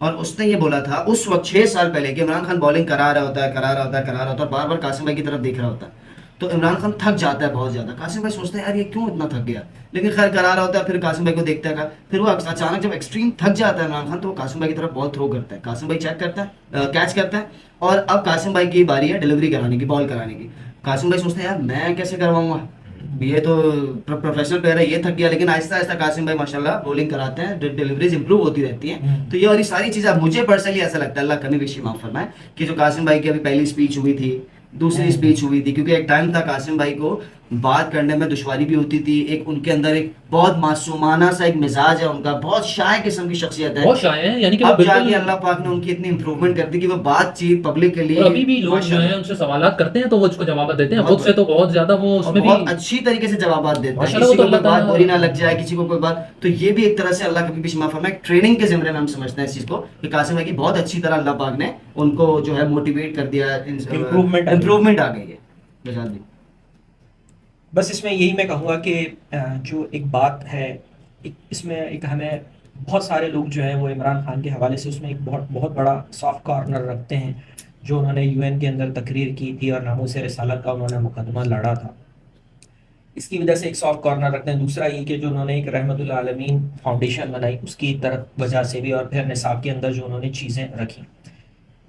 اور اس نے یہ بولا تھا اس وقت 6 سال پہلے کہ عمران خان بالنگ کرا رہا ہوتا ہے اور بار بار قاسم بھائی کی طرف دیکھ رہا ہوتا ہے، تو عمران خان تھک جاتا ہے بہت زیادہ. قاسم بھائی سوچتے ہیں یار یہ کیوں اتنا تھک گیا، لیکن خیر کرا رہا ہوتا ہے. پھر قاسم بھائی کو دیکھتا ہے، پھر وہ اچانک جب ایکسٹریم تھک جاتا ہے عمران خان، تو وہ قاسم بھائی کی طرف بال تھرو کرتا ہے. قاسم بھائی چیک کرتا ہے، کیچ کرتا ہے، اور اب قاسم بھائی کی باری ہے ڈلیوری کرانے کی، بال کرانے کی. قاسم بھائی سوچتے ہیں یار میں کیسے کرواؤں گا، یہ تو پروفیشنل پلیئر ہے، یہ تھک گیا. لیکن آہستہ آہستہ قاسم بھائی ماشاءاللہ بولنگ کراتے ہیں، ڈلیوریز امپروو ہوتی رہتی ہیں. تو یہ اور یہ ساری چیزیں مجھے پرسنلی ایسا لگتا ہے، اللہ کمی بیشی معاف فرمائے، کہ جو قاسم بھائی کی ابھی پہلی اسپیچ ہوئی تھی، دوسری اسپیچ ہوئی تھی، کیونکہ ایک ٹائم تھا قاسم بھائی کو بات کرنے میں دشواری بھی ہوتی تھی. ایک ان کے اندر ایک بہت معصومانہ سا ایک مزاج ہے ان کا، بہت شائع قسم کی شخصیت ہے. بہت شائع ہیں، یعنی کہ وہ اب جا کے بالکل، اللہ پاک نے ان کی اتنی امپروومنٹ کر دی کہ وہ بات چیت پبلک کے لیے اور ابھی بھی لوگ جو ہیں ان سے سوالات کرتے ہیں تو وہ اس کو جوابات دیتے ہیں، خود سے تو بہت زیادہ وہ اس میں بھی بہت اچھی طریقے سے جوابات دیتے ہیں. ماشاءاللہ کسی وہ کو تو کوئی اللہ بات تعالیٰ بری نہ لگ جائے، کسی کو کوئی بات، تو یہ بھی ایک طرح سے اللہ کبھی بھی معاف فرمائے ٹریننگ کے زمرے میں ہم سمجھتے ہیں اس چیز کو، کہ قاسم بھائی کی بہت اچھی طرح اللہ پاک نے ان کو جو ہے موٹیویٹ کر دیا، امپروومنٹ آ گئی ہے. رجال جی بس اس میں یہی میں کہوں گا کہ جو ایک بات ہے، اس میں ایک ہمیں بہت سارے لوگ جو ہیں وہ عمران خان کے حوالے سے اس میں ایک بہت بڑا سافٹ کارنر رکھتے ہیں. جو انہوں نے UN کے اندر تقریر کی تھی اور ناموس رسالت کا انہوں نے مقدمہ لڑا تھا، اس کی وجہ سے ایک سافٹ کارنر رکھتے ہیں. دوسرا یہ کہ جو انہوں نے ایک رحمت العالمین فاؤنڈیشن بنائی اس کی طرف وجہ سے بھی، اور پھر نصاب کے اندر جو انہوں نے چیزیں رکھی.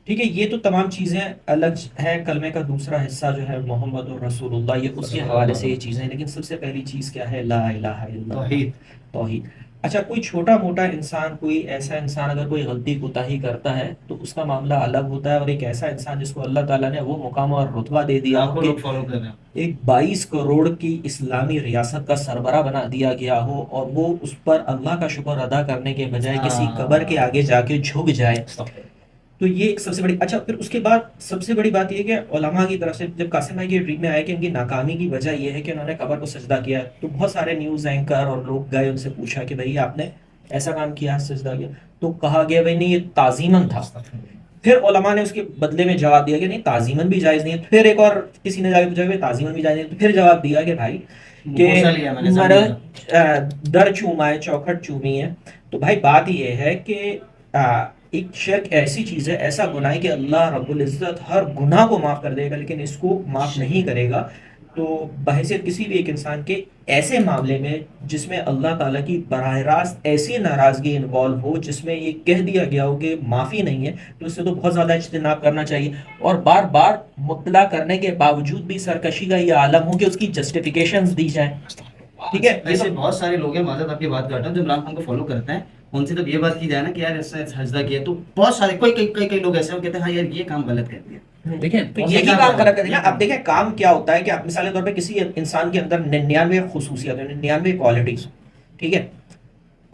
ٹھیک ہے، یہ تو تمام چیزیں الگ ہیں. کلمے کا دوسرا حصہ جو ہے محمد الرسول اللہ، یہ اس کے حوالے سے یہ چیزیں ہیں. لیکن سب سے پہلی چیز کیا ہے؟ لا الہ الا اللہ، توحید. اچھا، کوئی چھوٹا موٹا انسان، کوئی ایسا انسان اگر کوئی غلطی کوتاہی کرتا ہے تو اس کا معاملہ الگ ہوتا ہے، اور ایک ایسا انسان جس کو اللہ تعالیٰ نے وہ مقام اور رتبہ دے دیا ہو کہ فالو کر رہے ہیں. ایک 22 کروڑ کی اسلامی ریاست کا سربراہ بنا دیا گیا ہو، اور وہ اس پر اللہ کا شکر ادا کرنے کے بجائے کسی قبر کے آگے جا کے جھک جائے، تو یہ ایک سب سے بڑی. اچھا، پھر اس کے بعد سب سے بڑی بات یہ کہ علماء کی طرف سے جب قاسم بھائی کے ڈریم میں آیا کہ ان کی ناکامی کی وجہ یہ ہے کہ انہوں نے قبر کو سجدہ کیا، تو بہت سارے نیوز اینکر اور لوگ گئے ان سے پوچھا کہ بھئی آپ نے ایسا کام کیا، سجدہ کیا، تو کہا گیا بھئی نہیں، یہ تعظیماً تھا. پھر علماء نے اس کے بدلے میں جواب دیا کہ نہیں، تعظیماً بھی جائز نہیں ہے. پھر ایک اور کسی نے جا کے پوچھا کہ تعظیماً بھی جائز نہیں ہے، تو پھر جواب دیا کہ بھائی کہ مرا در چوما ہے، چوکھٹ چومی ہے. تو بھائی بات یہ ہے کہ ایک شرک ایسی چیز ہے، ایسا گناہ ہے کہ اللہ رب العزت ہر گناہ کو معاف کر دے گا لیکن اس کو معاف نہیں کرے گا. تو بحیثیت کسی بھی ایک انسان کے ایسے معاملے میں جس میں اللہ تعالیٰ کی براہ راست ایسی ناراضگی انوالو ہو، جس میں یہ کہہ دیا گیا ہو کہ معافی نہیں ہے، تو اس سے تو بہت زیادہ اجتناب کرنا چاہیے. اور بار بار مطلع کرنے کے باوجود بھی سرکشی کا یہ عالم ہو کہ اس کی جسٹیفیکیشنز دی جائیں. ٹھیک ہے، ایسے بہت سارے لوگ ہیں، معذرت آپ کی بات کرتا ہوں، جو عمران خان کو فالو کرتے ہیں. ان سے جب یہ بات کی جائے نا کہ یار اس نے سجدہ کیا، تو بہت سارے کئی لوگ ایسے کہتے ہیں ہاں یار یہ کام غلط کر دیا. دیکھیں تو یہ بھی کام غلط ہے. اب دیکھیں کام کیا ہوتا ہے کہ آپ مثال کے طور پہ کسی انسان کے اندر 99 خصوصیات ہیں، 99 کوالٹیز، ٹھیک ہے،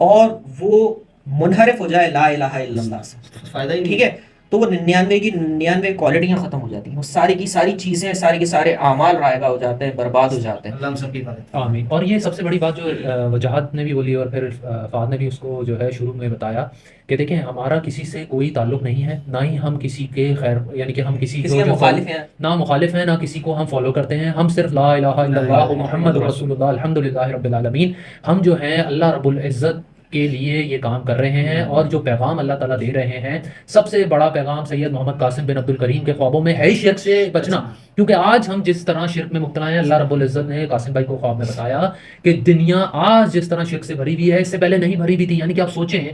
اور وہ منحرف ہو جائے لا الہ الا اللہ سے، فائدہ ہی نہیں. ٹھیک ہے، تو وہ 99 کی 99 کوالٹیاں ختم ہو جاتی ہیں، وہ ساری کی ساری چیزیں، سارے کے سارے اعمال رائگہ ہو جاتے ہیں، برباد ہو جاتے ہیں. اللہ ہم سب کی حفاظت. آمین. اور یہ سب سے بڑی بات جو وجاہت نے بھی بولی اور پھر فہد نے بھی اس کو جو ہے شروع میں بتایا کہ دیکھیں ہمارا کسی سے کوئی تعلق نہیں ہے، نہ ہی ہم کسی کے خیر، یعنی کہ ہم کسی کو مخالف ہیں، نہ مخالف ہیں، نہ کسی کو ہم فالو کرتے ہیں. ہم صرف لا الہ الا اللہ محمد رسول اللہ الحمدللہ رب العالمین، ہم جو ہیں اللہ رب العزت کے لیے یہ کام کر رہے ہیں. اور جو پیغام اللہ تعالیٰ دے رہے ہیں، سب سے بڑا پیغام سید محمد قاسم بن عبد الکریم کے خوابوں میں ہے ہی شرک سے بچنا. کیونکہ آج ہم جس طرح شرک میں مبتلا ہیں، اللہ رب العزت نے قاسم بھائی کو خواب میں بتایا کہ دنیا آج جس طرح شرک سے بھری ہوئی ہے، اس سے پہلے نہیں بھری ہوئی تھی. یعنی کہ آپ سوچیں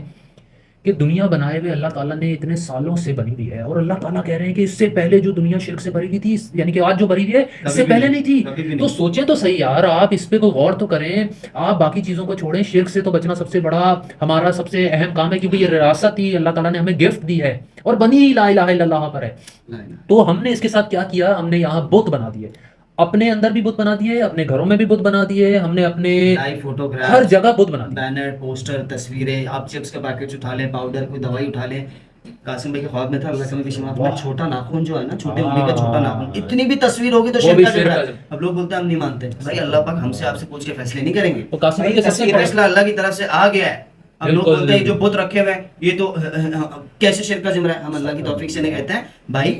کہ دنیا بنائے ہوئے اللہ تعالیٰ نے اتنے سالوں سے بنی ہوئی ہے، اور اللہ تعالیٰ کہہ رہے ہیں کہ اس سے پہلے جو دنیا شرک سے بھری ہوئی تھی، یعنی کہ آج جو بھری ہوئی ہے اس سے پہلے نہیں تھی. تو سوچیں تو صحیح یار، آپ اس پہ کوئی غور تو کریں. آپ باقی چیزوں کو چھوڑیں، شرک سے تو بچنا سب سے بڑا ہمارا سب سے اہم کام ہے، کیونکہ یہ وراثت ہی اللہ تعالیٰ نے ہمیں گفٹ دی ہے اور بنی ہی لا الہ الا اللہ پر ہے. تو ہم نے اس کے ساتھ کیا کیا؟ ہم نے یہاں بت بنا دیے، اپنے اندر بھی بت بنا دیے، اپنے گھروں میں بھی بت بنا دیے، ہم نے اپنے ہر جگہ بت بنا دیے. بینر، پوسٹر، تصویریں، آپ چپس کے پیکٹ اٹھا لیں، پاؤڈر، کوئی دوائی اٹھا لیں. قاسم بھائی کے خواب میں تھا اللہ کا بھی چھوٹا ناخن جو ہے نا، چھوٹے انگلی کا چھوٹا ناخن، اتنی بھی تصویر ہوگی تو شرک کا جھگڑا. اب لوگ بولتے ہیں ہم نہیں مانتے. بھائی اللہ پاک ہم سے آپ سے پوچھ کے فیصلے نہیں کریں گے. تو قاسم بھائی کا فیصلہ اللہ کی طرف سے آ گیا ہے. اب لوگ بولتے ہیں جو بت رکھے ہوئے ہیں یہ تو کیسے شرک کا زمرہ ہے. ہم اللہ کی توفیق سے نہیں کہتے ہیں بھائی،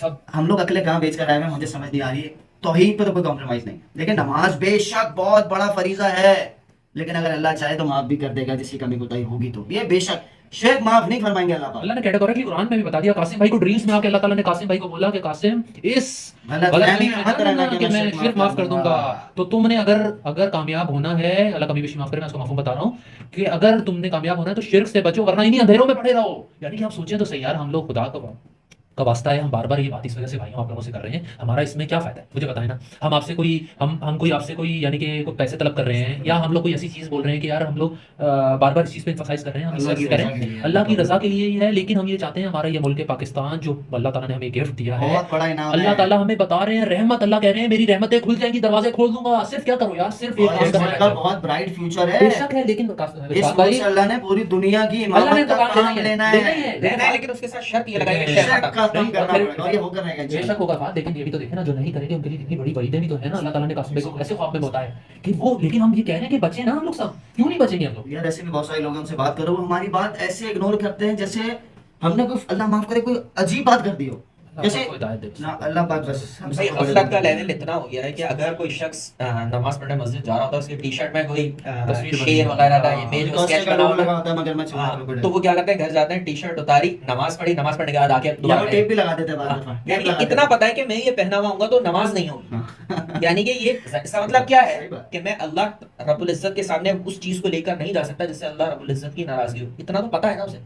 سب ہم لوگ اکیلے کہاں بیچ کر آئے ہیں مجھے سمجھ نہیں آ رہی ہے. توحید پہ تو کوئی کمپرومائز نہیں, لیکن نماز بے شک بہت بڑا فریضہ ہے, لیکن اگر اللہ چاہے تو معاف بھی کر دے گا جس کی کمی کوتاہی ہوگی تو. یہ بے شک شرک معاف نہیں فرمائیں گے اللہ پاک. اللہ نے کیٹیگوریکلی قرآن میں بھی بتا دیا. قاسم بھائی کو ڈریمز میں آ کے اللہ تعالیٰ نے قاسم بھائی کو بولا کہ قاسم اس غلط فہمی میں مت رہنا کہ میں شرک معاف کر دوں گا. تو تم نے اگر کامیاب ہونا ہے, اللہ کبھی بھی معاف کرے, میں اس کو مفہوم بتا رہا ہوں کہ اگر تم نے کامیاب ہونا ہے تو شرک سے بچو, ورنہ انہیں اندھیروں میں پڑے رہو. یعنی کہ آپ سوچیں تو صحیح, یار ہم لوگ خدا کا واسطہ ہے, ہم بار بار یہ بات اس وجہ سے بھائیوں آپ لوگوں سے کر رہے ہیں, ہمارا اس میں کیا فائدہ ہے مجھے بتائیں نا. ہم آپ سے کوئی آپ سے کوئی یعنی کہ کوئی پیسے طلب کر رہے ہیں, یا ہم لوگ کوئی ایسی چیز بول رہے ہیں کہ یار ہم لوگ بار بار اس چیز پہ ایمفسائز کر رہے ہیں, ہم اس کر رہے ہیں اللہ کی رضا کے لیے ہی ہے. لیکن ہم یہ چاہتے ہیں ہمارا یہ ملک پاکستان جو اللہ تعالیٰ نے ہمیں گفٹ دیا ہے, بہت بڑا انعام ہے. اللہ تعالیٰ ہمیں بتا رہے ہیں رحمت, اللہ کہہ رہے ہیں میری رحمتیں کھل جائیں گی, دروازے کھول دوں گا. صرف کیا کرو یار, صرف ایک کام کرنا ہے. بہت برائٹ فیوچر ہے, بے شک ہے, لیکن اس ملک سے اللہ نے پوری دنیا کی اللہ نے امامت کا کام لینا ہے. لینا ہے, لیکن اس کے ساتھ شرط یہ لگائی کہ شرک کا کام کرنا پڑے گا, اور یہ ہو کر رہے گا. بے شک ہوگا بات, لیکن یہ بھی تو دیکھیں نا جو نہیں کریں گے ان کے لیے اتنی بڑی وعیدیں بھی تو ہے نا. اللہ تعالیٰ نے قاسم بھائی کو ایسے خواب میں بتایا کہ وہ, لیکن ہم یہ کہہ رہے ہیں کہ بچیں نا ہم لوگ سب, کیوں نہیں بچیں گے ہم لوگ. یار ایسے بھی بہت سارے لوگ ہم سے بات کرو, وہ ہماری بات ایسے اگنور کرتے ہیں جیسے ہم نے کوئی, اللہ معاف کرے, کوئی عجیب بات کر دی ہو. جیسے اللہ پاک بس بھائی غفلت کا لیول اتنا ہو گیا ہے کہ اگر کوئی شخص نماز پڑھنے مسجد جا رہا ہوتا ہے, اس کی ٹی شرٹ میں کوئی شیر وغیرہ کا امیج اسکیچ بنا ہوتا ہے, تو وہ کیا کرتے ہیں, گھر جاتے ہیں, ٹی شرٹ اتاری, نماز پڑھی, نماز پڑھنے کے بعد آ کے دوبارہ ٹیپ بھی لگا دیتے ہیں. یعنی اتنا پتا ہے کہ میں یہ پہنا ہوا ہوں گا تو نماز نہیں ہوگی. یعنی کہ یہ اس کا مطلب کیا ہے کہ میں اللہ رب العزت کے سامنے اس چیز کو لے کر نہیں جا سکتا جس سے اللہ رب العزت کی ناراضگی ہو. اتنا تو پتا ہے نا اسے.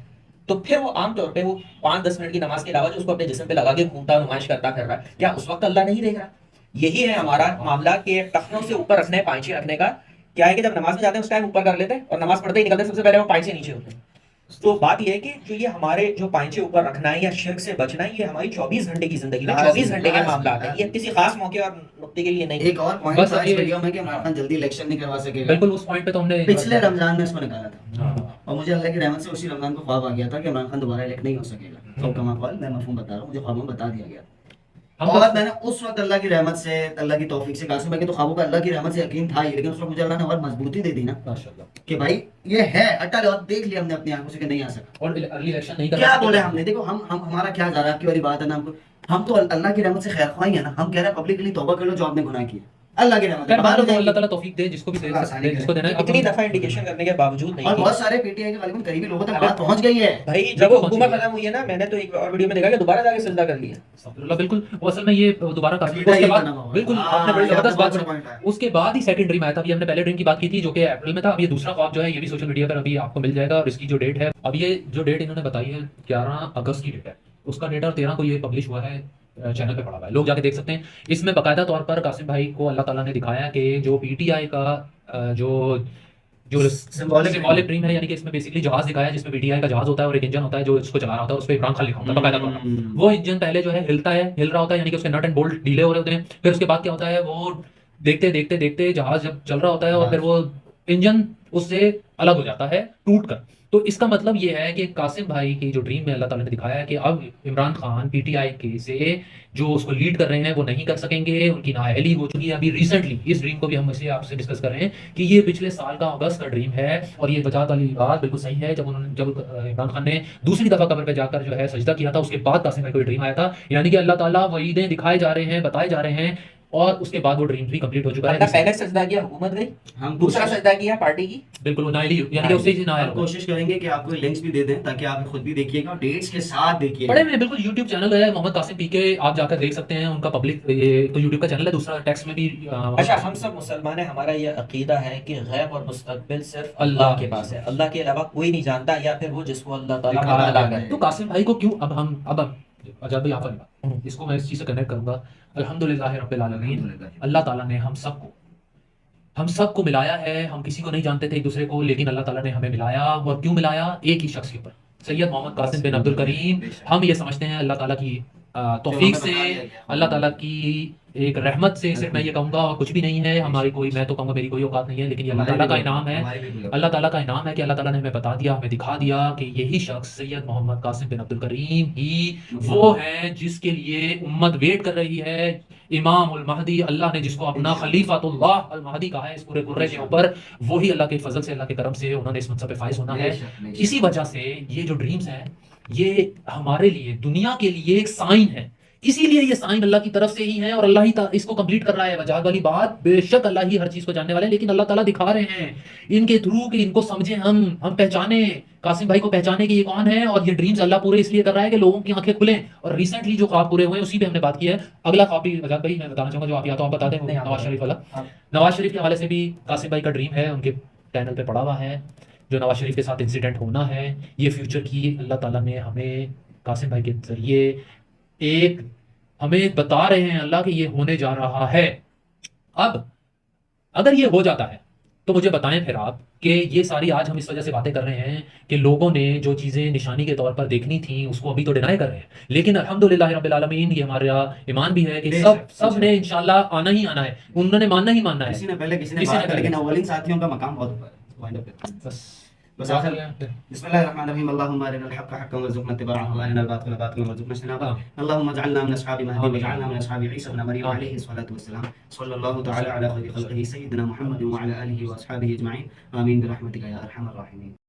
تو پھر وہ عام طور پہ وہ 5-10 منٹ کی نماز کے علاوہ جو اس کو اپنے جسم پہ لگا کے گھومتا نمائش کرتا پھر رہا ہے, کیا اس وقت اللہ نہیں دیکھ رہا؟ یہی ہے ہمارا معاملہ کہ ٹخنوں سے اوپر رکھنے, پائچے رکھنے کا. کیا ہے کہ جب نماز میں جاتے ہیں اس ٹائم اوپر کر لیتے ہیں, اور نماز پڑھتے ہی نکلتے ہیں سب سے پہلے وہ پائچے نیچے ہوتے ہیں. تو بات یہ ہے کہ جو یہ ہمارے جو پائچے اوپر رکھنا ہے یا شرک سے بچنا ہے, یہ ہماری 24 گھنٹے کی زندگی میں 24 گھنٹے کے معاملات ہیں, یہ کسی خاص موقع اور نقطے کے لیے نہیں. ایک اور پوائنٹ تھا اس ویڈیو میں کہ عمران خان جلدی الیکشن نہیں کروا سکے گا. بالکل اس پوائنٹ پہ تو ہم نے پچھلے رمضان میں اس کو نکالا تھا, اور مجھے اللہ کی رحمت سے اسی رمضان کو خواب آ گیا تھا کہ عمران خان دوبارہ الیکٹ نہیں ہو سکے گا. تو کما قول میں مفہوم بتا رہا ہوں, مجھے خواب میں بتا دیا گیا. اور میں نے اس وقت اللہ کی رحمت سے, اللہ کی توفیق سے, قاسم بھائی کے تو خوابوں کا اللہ کی رحمت سے یقین تھا ہی, لیکن اس وقت مجھے اللہ نے اور مضبوطی دے دی نا کہ بھائی یہ ہے اٹل, اور دیکھ لیا ہم نے اپنی آنکھوں سے کہ نہیں آ سکا. اور ارلی الیکشن نہیں کیا بولے ہم نے, دیکھو ہم ہمارا کیا جا رہا, آپ کی والی بات ہے نا, ہم تو اللہ کی رحمت سے خیر خواہ ہیں نا. ہم کہہ رہے ہیں پبلکلی توبہ کر لو جو آپ نے گناہ کیا, اللہ کی رحمت ہے. اللہ تعالیٰ توفیق دے جس کو بھی دے سکتے ہیں, جس کو دینا ہے. اتنی دفعہ انڈیکیشن کرنے کے باوجود نہیں. اور بہت سارے پی ٹی آئی کے غالباً قریبی لوگوں تک بات پہنچ گئی ہے. بھائی جب حکومت ختم ہوئی ہے نا, میں نے تو ایک اور ویڈیو میں دیکھا کہ دوبارہ جا کے سجدہ کر لیا. بالکل, وہ اصل میں یہ دوبارہ بالکل آپ نے بڑی زبردست بات بتائی. اس کے بعد ہی سیکنڈ ڈریم آیا تھا. ابھی ہم نے پہلے ڈریم کی بات کی تھی جو کہ اپریل میں تھا. اب یہ دوسرا خواب جو ہے یہ بھی سوشل میڈیا پر ابھی آپ کو مل جائے گا, اور اس کی جو ڈیٹ ہے, اب یہ جو ڈیٹ انہوں نے بتائی ہے 11 اگست کی ڈیٹ ہے, اس کا ڈیٹ اور 13 کو یہ پبلش ہوا ہے, چینل پہ پڑا ہوا ہے, لوگ جا کے دیکھ سکتے ہیں. اس میں باقاعدہ طور پر قاسم بھائی کو اللہ تعالیٰ نے دکھایا کہ جو پی ٹی آئی کا جو سمبولک ڈریم ہے, یعنی کہ اس میں بیسکلی جہاز دکھایا ہے جس میں پی ٹی آئی کا جہاز ہوتا ہے اور ایک انجن ہوتا ہے جو اس کو چلا رہا ہوتا ہے, اس پہ عمران خان لکھا ہوتا ہے باقاعدہ طور پر. وہ انجن پہلے جو ہے ہلتا ہے, ہل رہا ہوتا ہے, یعنی کہ اس کے نٹ اینڈ بولٹ ڈھیلے ہو رہے ہوتے ہیں. پھر اس کے بعد کیا ہوتا ہے, وہ دیکھتے دیکھتے دیکھتے جہاز جب چل رہا ہوتا ہے اور پھر وہ انجن اس سے الگ ہو جاتا ہے ٹوٹ کر. تو اس کا مطلب یہ ہے کہ قاسم بھائی کی جو ڈریم میں اللہ تعالیٰ نے دکھایا ہے کہ اب Imran Khan P T I کے سے جو اس کو لیڈ کر رہے ہیں وہ نہیں کر سکیں گے, ان کی نااہلی ہو چکی ہے. ابھی ریسنٹلی اس ڈریم کو بھی ہم اسے آپ سے ڈسکس کر رہے ہیں کہ یہ پچھلے سال کا اگست کا ڈریم ہے, اور یہ بچات والی بات بالکل صحیح ہے. جب عمران خان نے دوسری دفعہ قبر پہ جا کر جو ہے سجدہ کیا تھا, اس کے بعد قاسم بھائی کو ڈریم آیا تھا. یعنی کہ اللہ تعالیٰ وعیدیں دکھائے جا رہے ہیں, بتائے جا رہے ہیں, اور اس کے بعد وہ ڈریم بھی کمپلیٹ ہو چکا ہے. پہلے سجدہ کیا حکومت گئی, ہم دوسرا سجدہ کیا پارٹی کی. بالکل نائلی, یعنی کہ اسی سے نائل. کوشش کریں گے کہ آپ کو لنکس بھی دے دیں تاکہ آپ خود بھی دیکھیے گا اور ڈیٹس کے ساتھ دیکھیے. بڑے میں بالکل یوٹیوب چینل ہے محمد قاسم پی کے, آپ جا کر دیکھ سکتے ہیں. ان کا پبلک یہ تو یوٹیوب کا چینل ہے, دوسرا ٹیکسٹ میں بھی. اچھا, ہم سب مسلمان ہیں, ہمارا یہ عقیدہ ہے کہ غیب اور مستقبل صرف اللہ کے پاس ہے, اللہ کے علاوہ کوئی نہیں جانتا, یا پھر وہ جس کو اللہ تعالیٰ مطلع کرے. تو قاسم بھائی کو کیوں اب اجاد بھائی آپ اس کو میں اس چیز سے کنیکٹ کروں گا. الحمدللہ رب العالمین, اللہ تعالیٰ نے ہم سب کو ملایا ہے. ہم کسی کو نہیں جانتے تھے ایک دوسرے کو, لیکن اللہ تعالیٰ نے ہمیں ملایا. اور کیوں ملایا؟ ایک ہی شخص کے اوپر, سید محمد قاسم بن عبد الکریم. ہم یہ سمجھتے ہیں اللہ تعالیٰ کی توفیق سے, اللہ تعالیٰ کی ایک رحمت سے, صرف میں یہ کہوں گا اور کچھ بھی نہیں ہے ہماری کوئی, میں تو کہوں گا میری کوئی اوقات نہیں ہے, لیکن یہ اللہ تعالیٰ کا انعام ہے. اللہ تعالیٰ کا انعام ہے کہ اللہ تعالیٰ نے ہمیں بتا دیا, ہمیں دکھا دیا کہ یہی شخص سید محمد قاسم بن عبد الکریم ہی وہ ہے جس کے لیے امت ویٹ کر رہی ہے. امام المہدی, اللہ نے جس کو اپنا خلیفۃ اللہ المہدی کہا ہے اس پورے قرے کے اوپر, وہی اللہ کے فضل سے, اللہ کے کرم سے انہوں نے اس منصب پہ فائز ہونا ہے. اسی وجہ سے یہ جو ڈریمز ہیں یہ ہمارے لیے, دنیا کے لیے ایک سائن ہے اسی لیے یہ سائن اللہ کی طرف سے ہی ہیں اور اللہ ہی اس کو کمپلیٹ کر رہا ہے. وجہاد والی بات، بے شک اللہ ہی ہر چیز کو جاننے والے ہیں، لیکن اللہ تعالیٰ دکھا رہے ہیں ان کے تھرو کہ ان کو سمجھیں، ہم پہچانے قاسم بھائی کو، پہچانے کہ یہ کون ہے. اور یہ ڈریمز اللہ پورے اس لیے کر رہا ہے کہ لوگوں کی آنکھیں کھلیں. اور ریسنٹلی جو خواب پورے ہوئے ہیں اسی پہ ہم نے بات کی ہے. اگلا خواب بھی وجہاد بھائی میں بتانا چاہوں گا، جو آپ یا تو آپ بتا دیں نواز شریف والا. نواز شریف کے حوالے سے بھی قاسم بھائی کا ڈریم ہے، ان کے چینل پہ پڑا ہوا ہے، جو نواز شریف کے ساتھ انسیڈنٹ ہونا ہے. یہ فیوچر کی اللہ تعالیٰ نے ہمیں قاسم بھائی کے ذریعے ہمیں بتا رہے ہیں اللہ کہ یہ ہونے جا رہا ہے. اب اگر یہ ہو جاتا ہے تو مجھے بتائیں پھر آپ کہ یہ ساری آج ہم اس وجہ سے باتیں کر رہے ہیں کہ لوگوں نے جو چیزیں نشانی کے طور پر دیکھنی تھیں اس کو ابھی تو ڈینائی کر رہے ہیں، لیکن الحمدللہ رب العالمین یہ ہمارا ایمان بھی ہے کہ سب نے انشاءاللہ آنا ہی آنا ہے، انہوں نے ماننا ہی ماننا ہے. کسی نے پہلے کسی نے بعد، لیکن اولین ساتھیوں کا مقام بہت اوپر ہے. بس آخر بسم الله الرحمن الرحيم. اللهم ارنا الحق حقا وارزقنا اتباعه وارنا الباطل باطلا وارزقنا اجتنابه. اللهم اجعلنا من اصحاب مهدي واجعلنا من اصحاب عيسى ابن مريم عليه الصلاه والسلام. صلى الله تعالى على خير خلقه سيدنا محمد وعلى اله واصحابه اجمعين. امين برحمتك يا ارحم الراحمين.